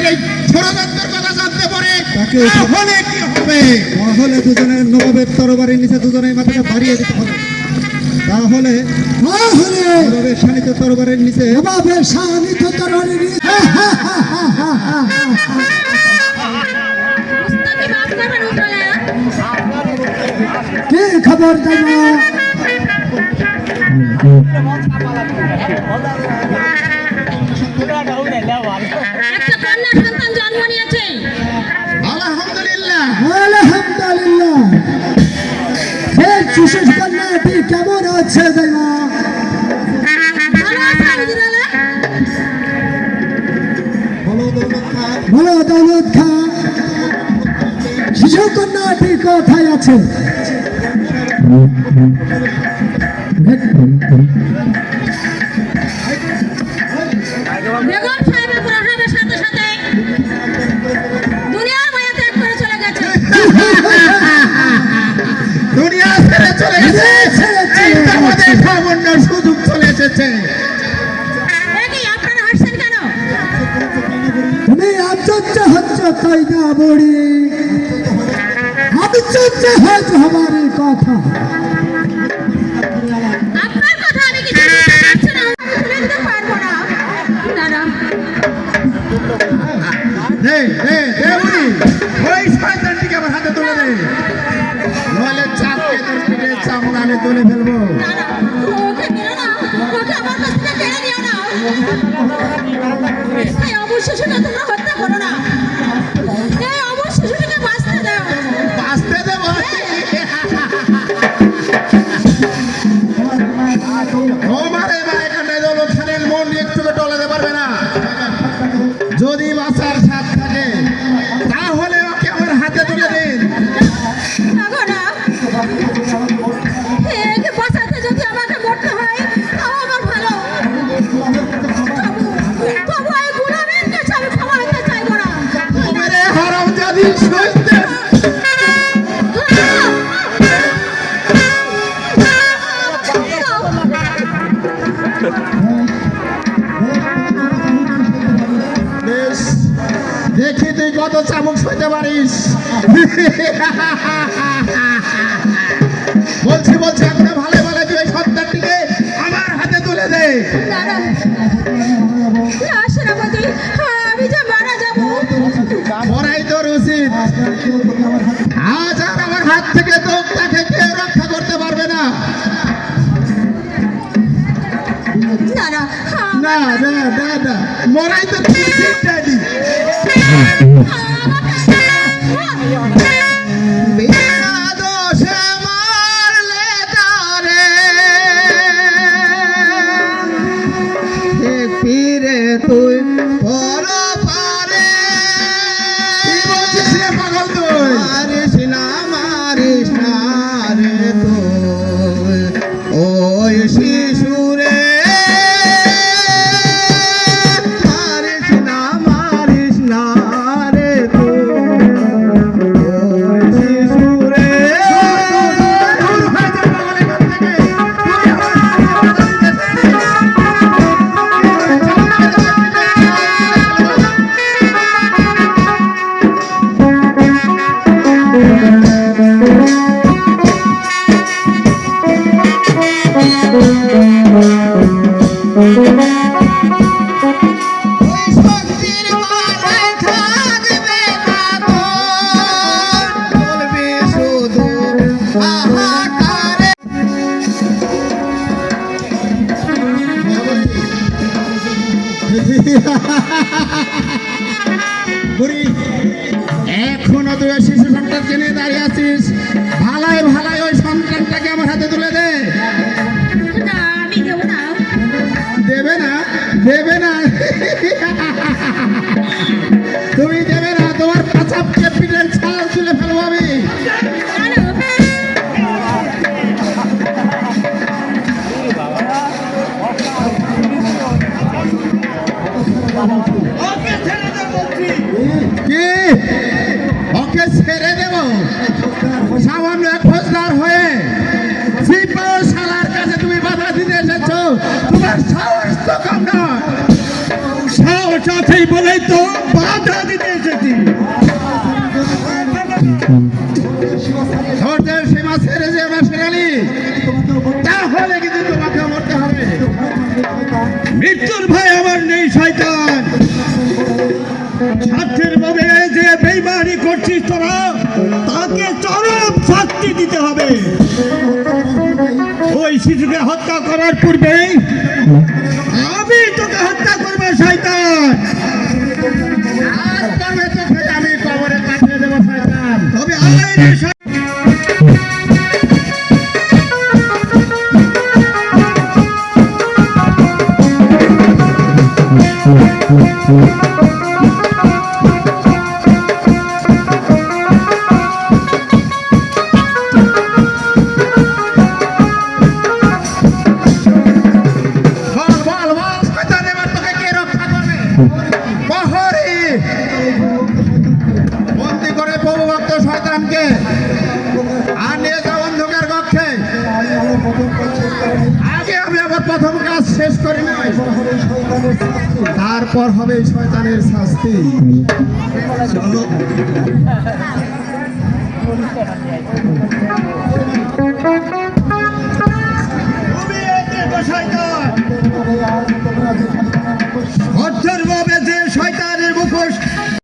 এই ষড়যন্ত্রের কথা জানতে পারে তাকে তাহলে কি হবে? তাহলে দুজনের নবাবের তরবারির নিচে দুজনের মাথাটা বাড়িয়ে দিতে হবে। তাহলে নবাবের শানিত তরবারির নিচে নবাবের শানিত তরবারির নিচে কি খবর জানো? একটা কন্যা সন্তান জন্ম নিয়েছে। আলহামদুলিল্লাহ আলহামদুলিল্লাহ। ফের শিশু কন্যাটি কেমন আছে জানো? ভালো আছে হুজুরালা। বলো দৌলত খা, শিশু কন্যাটি কোথায় আছে? বেগম সাহেবের প্রভাবের সাথে সাথে দুনিয়ার মায়া ত্যাগ করে চলে গেছে। দুনিয়া ছেড়ে চলে গেছে। এই তো আমাদের সামান্যর সুযোগ চলে এসেছে। কি আপনারা হাসছেন কেন? তুমি আশ্চর্য হচ্ছ তাই না বড়ি? আশ্চর্য হয়েছে আমার কথা। আপনার কথা আমি কিছু বুঝতে পারছি না, আমি শুনে দিতে পারবো না। দাদা বুড়ি, ওই শয়তানটিকে আমার হাতে তুলে দে, নইলে চাপকে তোর পিঠে চামড়া আমি তুলে ফেলবো। দাদা ওকে মেরো না, ওকে আমার কাছ থেকে কেড়ে নিও না। এই অবশ শিশুটা তোমরা হত্যা করো না। এই অবশ শিশুটাকে বাঁচতে দাও। বাঁচতে দেবো? তোমার এবার এখানটায় দৌলত খানের মন একটু টলাতে পারবে না। যদি বাঁচার সাথ থাকে তাহলে ওকে আমার হাতে তুলে দিন। না গো না, একে বাঁচাতে যদি আমাকে মরতে হয় তাও আমার ভালো। তবু এই গুলামের কাছে আমি ক্ষমা হতে চাইবো না। মেরে হারামজাদি সইতে বেশ, দেখি তুই কত চামচ হইতে পারিস। বলছি আমরা ভালো ভালো তুই এই সন্তানটিকে আমার হাতে তুলে দে। দাদা রাষ্ট্রপতি, আমি যে মারা যাবো। মরাই তোর উচিত। আজ আর আমার হাত থেকে তাকে কেউ রক্ষা করতে পারবে না। দাদা না না না না, মরাই তোর উচিত ড্যাডি। বিনা দোষে মারলে তারে, ফিরে তুই পর পারে। কি বলছিস রে পাগল তুই? মারিস না রে তুই ওই শিশুরে। মারিস না রে তুই ওই শিশুরে। দূর হয়ে যা পাগল এখান থেকে। তুই আমার ওই শক্তির মাথায় থাকবে বলবি শুধু হাহাকারে। বুড়ি, এখনো তুই ওই শিশু সন্তানকে নিয়ে দাঁড়িয়ে আছিস। ভালাই ভালাই ওই সন্তানটাকে আমার হাতে তুলে দে। না আমি দেবো না। দেবে না তুমি দেবে না। তোমার পাছাপকে পিঠের ছাল তুলে ফেলবো আমি। কি ওকে ছেড়ে দেব? সামান্য এক ফৌজদার হয়ে সিপাহ শালার কাছে তুমি বাধা দিতে এসেছো? তোমার সাহস তো কম নয়। সাহস আছেই বলেই তো বাধা করছিস তোরা তাকে চরম শাস্তি দিতে হবে। ওই শিশুকে হত্যা করার পূর্বেই আমি তোকে হত্যা করবো শয়তান। আর তবে তোকে আমি কবরে পাঠিয়ে দেবো শয়তান। তবে আয় রে শয়তান। বল বল বল শয়তান, এবার তোকে কে রক্ষা করবে? প্রহরী বন্দি করে প্রভু ভক্ত শয়তানকে আর নিয়ে যাও অন্ধকার কক্ষে। আগে আমি আবার প্রথম কাজ শেষ করি নাই, তারপর হবে এই শয়তানের শাস্তি। চলো।